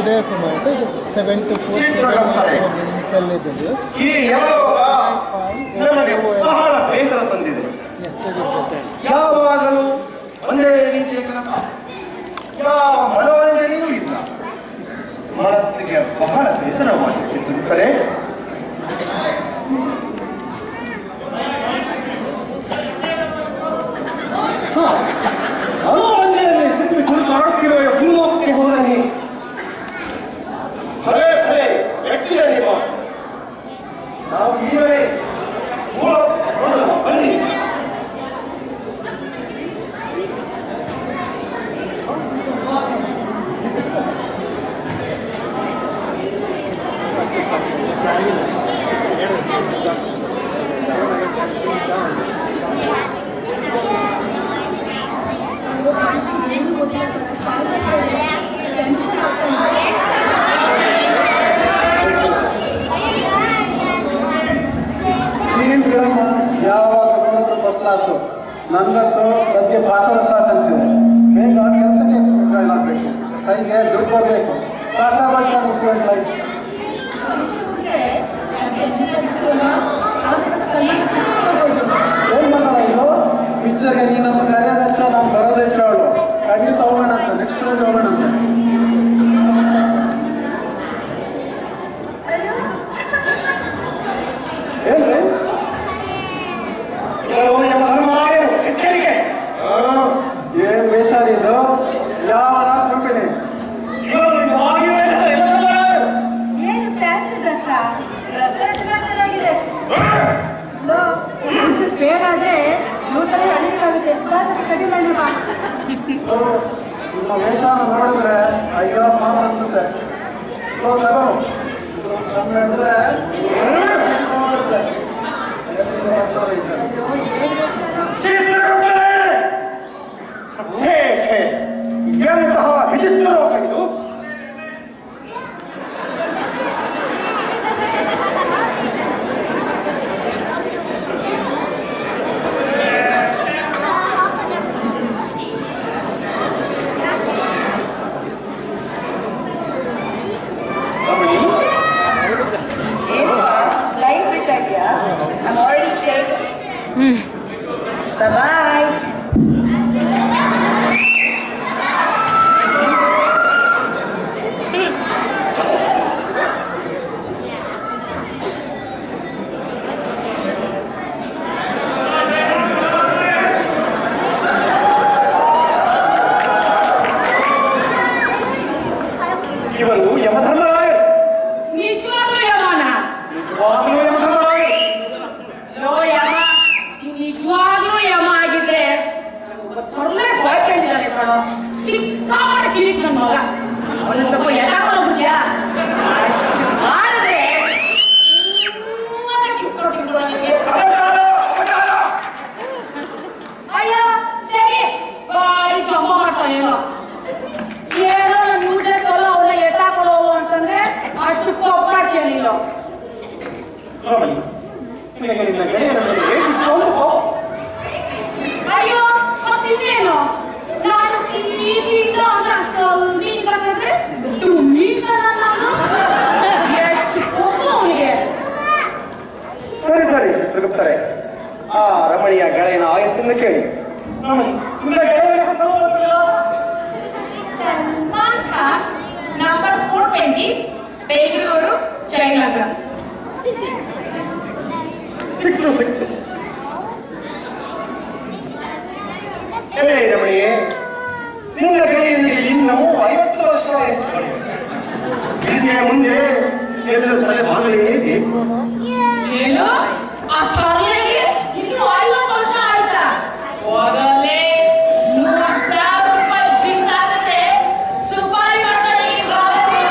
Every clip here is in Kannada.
ಉದಯ ಕುಮಾರ್ 7 to 4 ಸಲ್ಲಿದ್ದು ಈ ಯಮಲೋಕ ನಮಗೆ ಬಹಳ ಬೇಸರ ತಂದಿದೆ. ಯಾವಾಗಲೂ ಒಂದೇ ರೀತಿಯ ಕೆಲಸ, ಯಾವ ಮನೋರಂಜನೆಯೂ ಇಲ್ಲ. ಮನಸ್ಸಿಗೆ ಬಹಳ ಬೇಸರವಾಗಿರುತ್ತದೆ. ಮನೋರಂಜನೆ ಮಾಡುತ್ತಿರುವ ಭೂಲೋಕಕ್ಕೆ ಹೋದರೆ ಭಲೆ ಭಲೆ ವ್ಯಕ್ತಿಗಳೇ ನಾವು ಈಗಲೇ ಬನ್ನಿ. ನನಗಂತೂ ಸದ್ಯ ಭಾಷಣ ಸಾಕನ್ಸಿದೆ. ಹೇಗೆ ಆ ಕೆಲಸಕ್ಕೆ ಮಾಡಬೇಕು, ಕೈಗೆ ದುಡ್ಡು ಬರಬೇಕು, ಸಾಕಾಗಬೇಕು. ಏನು ಮಾಡಲ್ಲ ಇದು ಪಿಕ್ಚರ್ಗೆ ನೀನು ನಮ್ಮ ಕರೆಯೋದೆಚ್ಚ, ನಾನು ಬರೋದೆಚ್ಚ. ಅವಳು ಖಂಡಿತ ಹೋಗೋಣ ಅಂತ, ನೆಕ್ಸ್ಟ್ ಫ್ರೆಂಡ್ ಹೋಗೋಣ ಅಂತ. ಹೇಳ್ರಿ ಏನ್ ಬೇಸಾರ ಇದು? ಯಾವ ಕಂಪನಿ? ನಿಮ್ಮ ವೇತನ ನೋಡಿದ್ರೆ ಅಯ್ಯೋ ಪಾಪ ಅನ್ಸುತ್ತೆ. ಎಂತಹ ವಿಚಿತ್ರ ರೋಗ ಇದು! I'm already taken. Bye-bye. ಇವರು ಯಮಧರ್ಮರಾಯ. ನಿಜವಾಗ್ಲೂ ಯಮನ? ನಿಜವಾಗ್ಲೂ ಯಮಧರ್ಮರಾಯ. ಲೋ ಯಮ, ನಿಜವಾಗ್ಲೂ ಯಮ ಆಗಿದೆ. ತೊರಲೆ ಬಾಯ್ಕೊಂಡಿದ್ದಾನೆ ಕಣೋ, ಸಿಕ್ಕಾಪಟ್ಟೆ ಕಿರಿಕ್ ನನ್ನ ಮಗ. ಅವಳು ಸ್ವಲ್ಪ ಎದಾಕೊಂಡ್ಬಿಡ್ತೀಯಾ? ಅಷ್ಟು ಮಾಡಿದ್ರೆ ಕಿಸ್ಕೊಡ್ತೀನಿ ಬಿಡುವ ನಿಮಗೆ. ಅಯ್ಯೋ ಸರಿ, ಬಾಯಿ ಜಂಪ ಮಾಡ್ತಾನೇನೋ. ಏನೋ ನನ್ನ ಮುಂದೆ ಸೋಲ ಅವನ್ನ ಎತ್ತಾಕೊಳ್ಳೋವು ಅಂತಂದ್ರೆ ಅಷ್ಟು ಕೋಪ ಮಾಡ್ತೀಯ ನೀನು. ಅಯ್ಯೋ ಮತ್ತಿನ್ನೇನು, ನಾನು ಪ್ರೀತಿಯಿಂದ ಅವನ ಸಲ್ಮಿ ಅಂತಂದ್ರೆ ದುಮ್ಮಿ ನಾನು. ಎಷ್ಟು ಕೋಪ ಅವನಿಗೆ. ಸರಿ ಸರಿ ಚಿತ್ರಗುಪ್ತರೆ, ಆ ರಮಣಿಯ ಗೆಳೆಯನ ಆಯಸ್ಸನ್ನು ಕೇಳಿ. ಸಲ್ಮಾನ್ ಖಾನ್, ನಂಬರ್ 420, ಬೆಂಗಳೂರು, ಜಯನಗರ. ಸಿಕ್ತು. ರಮಣಿಯೇ, ನಿನ್ನ ಗೆಳೆಯನಿಗೆ ಇನ್ನೂ 50 ವರ್ಷ ವಯಸ್ಸು. ಮುಂದೆ ಎಲ್ಲರ ತಲೆ ಬಾಗಲೇ ಬೇಕು. ಏನು ಆ ತರಲೆಗೆ ಇನ್ನೂ 50 ವರ್ಷ ಆಯ್ತಾ? ಹೋಗಲೇ 100,000 ರೂಪಾಯಿ ಬಿಸಾಕಿದ್ರೆ ಸುಪಾರಿ ಮಾಡ್ತಾನೆ ಈ ಬಾಲಕಿ.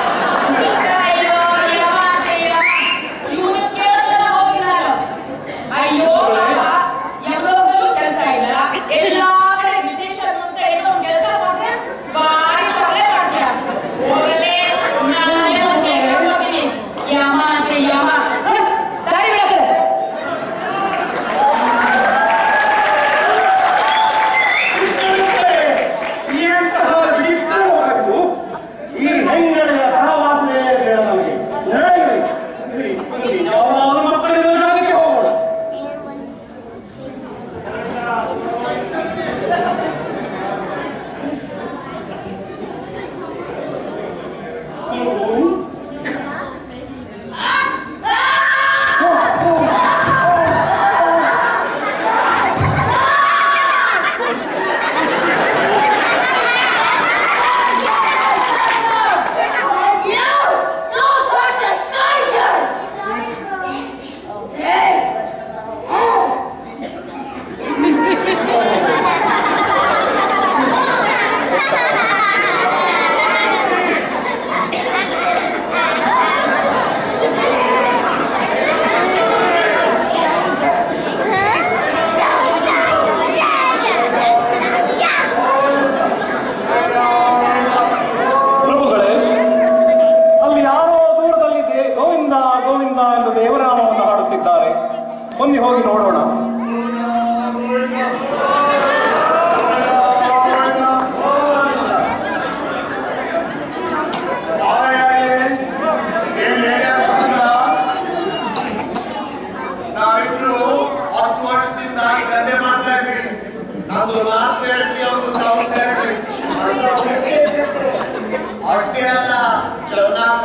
ಅಯ್ಯೋ ಯಮ ಇವನು ಕೇಳೋದೆಲ್ಲ ಹೋಗಿ ನಾನು. ಅಯ್ಯೋ ಬಾಬಾ, ಯಮಲೋಕದಲ್ಲೂ ಕೆಲಸ ಇಲ್ಲ, ಎಲ್ಲಾ ಕಡೆ ವಿಶೇಷ ಅಂತ ಏನೋ ಒಂದು ಕೆಲಸ ಮಾಡ್ರೆ ಬಾರಿ ತರಲೆ ಮಾಡ್ತೀಯ. ಹೋಗಲೇ ನಾನೇ ಹೋಗ್ತೀನಿ ಯಮ ಅಂತ ಯಮ. ದಾರಿ ಬಿಡಕ್ಕೆ ಎಂತಹ ವಿಚಿತ್ರವಾಗಬೇಕು ಈ ಹೆಂಗಳೆಯ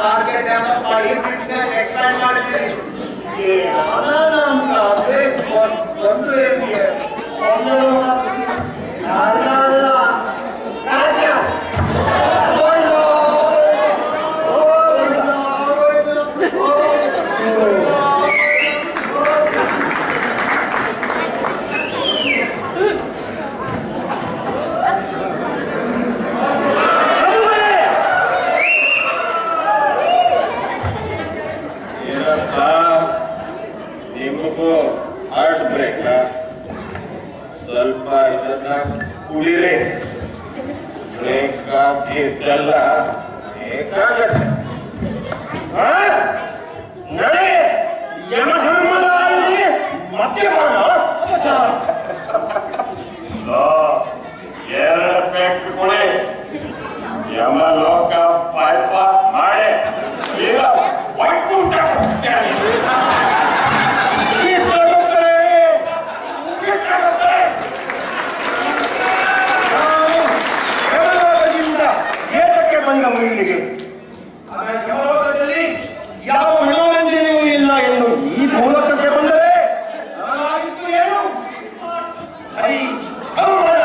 ಮಾರ್ಕೆಟ್ ಈ ಬಿಸ್ನೆಸ್ ಎಕ್ಸ್ಪ್ಯಾಂಡ್ ಮಾಡಿದ್ದೀರಿ. ಬಂದ್ರೆ ನಿಮಗೂ ಹಾರ್ಟ್ ಬ್ರೇಕ್ ಸ್ವಲ್ಪ ಇದನ್ನ ಕುಡಿರಿ. ಬ್ರೇಕ್ ಆಗಿದ್ದೆಲ್ಲ ಬೇಕಾಗತ್ತೆ. ನಡೆ ಯಮಧರ್ಮರಾಯನಿಗೆ ಮದ್ಯಪಾನ 2 ಪೇಕ್ ಕೊಡಿ. ಯಮಲೋಕ ಬೈಪಾಸ್ ಮಾಡಿ ಈಗ ವೈಕುಂಠ ಹೋಗ್ತೇನೆ. ಇಲ್ಲಿಗೆ ಯಮಲೋಕದಲ್ಲಿ ಯಾವ ಮನೋರಂಜನೆಯೂ ಇಲ್ಲ ಎಂದು ಈ ಭೂಲೋಕಕ್ಕೆ ಬಂದರೆ ನಾನಾಗಿತ್ತು ಏನು? ಹರಿ ಅವಮಾನ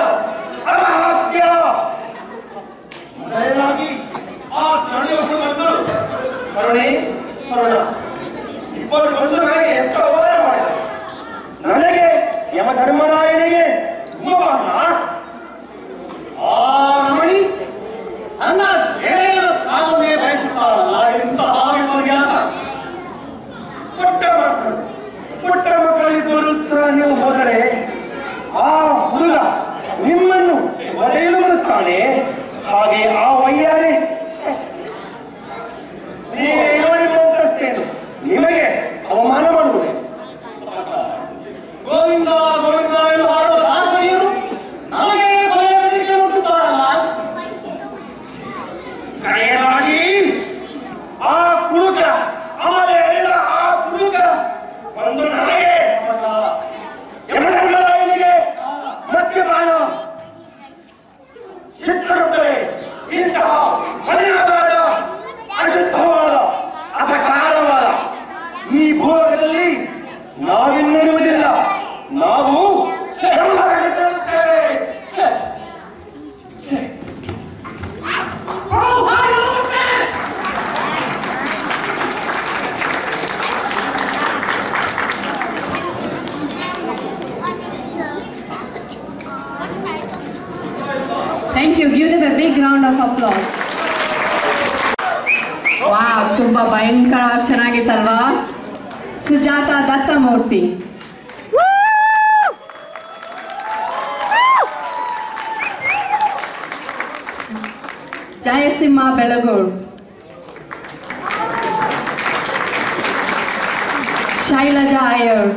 ಅಪಹಾಸ್ಯ. ಮೊದಲಾಗಿ ಆ ತಡೆಯೊಬ್ಬರು ಬಂದರು. ಕರುಣೆ ಕರುಣ ಇಬ್ಬರು ಬಂದು ನನಗೆ ಎಂತ ಹೋರಾಟ ಮಾಡಿದರು. ನನಗೆ ಯಮಧರ್ಮರಾಯನಿಗೆ ತುಂಬಾ ಆ ರಮಣಿ ನನ್ನ ಗೆಳೆಯರ ಸಾವನ್ನೇ ಬಯಸುತ್ತಾರಲ್ಲ. ಇಂತಹ ವಿಪರ್ಯಾಸ. ಪುಟ್ಟ ಮಕ್ಕಳಿಬ್ಬರು ನೀವು ಹೋದರೆ ಆ ಹುಡುಗ ನಿಮ್ಮನ್ನು ಒಡೆಯಲು ಬರುತ್ತಾನೆ. ಹಾಗೆ ಆ ವಯ್ಯಾರೆ ನೀವೇನೋ ನಿಮ್ಮಂತಷ್ಟೇನು ನಿಮಗೆ ಅವಮಾನ ಮಾಡುವುದೇ. ಗೋವಿಂದ ಗೋವಿಂದ ಎಂದು ಹಾಡುವ ದಾಸರಿಯರು ನಮಗೆ ಭಯಕ್ಕೆ ಮುಟ್ಟುತ್ತಾರಲ್ಲ. ಕಡೆಯದಾಗಿ ಆ ಕುಡುಕ ಆಮೇಲೆ ಎಳೆದ ಆ ಕುಡುಕ ಒಂದು ನನಗೆ ಯಮಧರ್ಮರಾಯನಿಗೆ ಮದ್ಯಪಾನ ಚಿತ್ರಗುಪ್ತರೆ ಇಂತಹ ಮಲಿನವಾದ ಅಶುದ್ಧವಾದ ಅಪಚಾರವಾದ ಈ ಭೂಲೋಕದಲ್ಲಿ ನಾವಿನ್ನಿರುವುದಿಲ್ಲ. ನಾವು Thank you. Give them a big round of applause. Wow, ತುಂಬಾ ಭಯಂಕರ ಚೆನ್ನಾಗಿತ್ತಲ್ವಾ? ಸುಜಾತ ದತ್ತಮೂರ್ತಿ. ಜಯಸಿಂಹ ಬೆಳಗೂರು. ಶೈಲಜಾ ಅಯ್ಯರ್.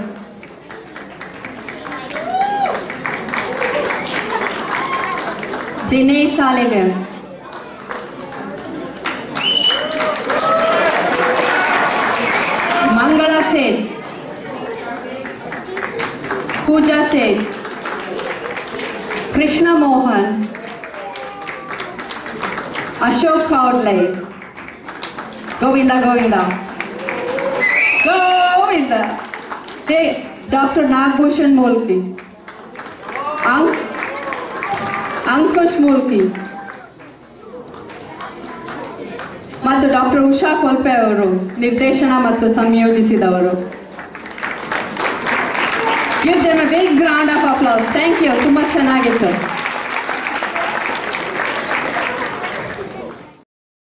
ದಿನೇಶ್ ಶಾಲೆಗರ್. ಮಂಗಳ ಶೇಟ್. ಪೂಜಾ ಶೇಟ್. ಕೃಷ್ಣ ಮೋಹನ್. ಅಶೋಕ್ ಕೌಡ್ಲೆ. ಗೋವಿಂದ ಗೋವಿಂದ ಗೋವಿಂದ. ಹೇ ಡಾಕ್ಟರ್ ನಾಗಭೂಷಣ್ ಮೂಲ್ಕಿ. ಅಂಕುಶ್ ಮೂಲ್ಕಿ ಮತ್ತು ಡಾಕ್ಟರ್ ಉಷಾ ಕೊಲ್ಪೆ ಅವರು ನಿರ್ದೇಶನ ಮತ್ತು ಸಂಯೋಜಿಸಿದವರು. Give them a big round of applause. Thank you. ತುಂಬಾ ಚೆನ್ನಾಗಿತ್ತು.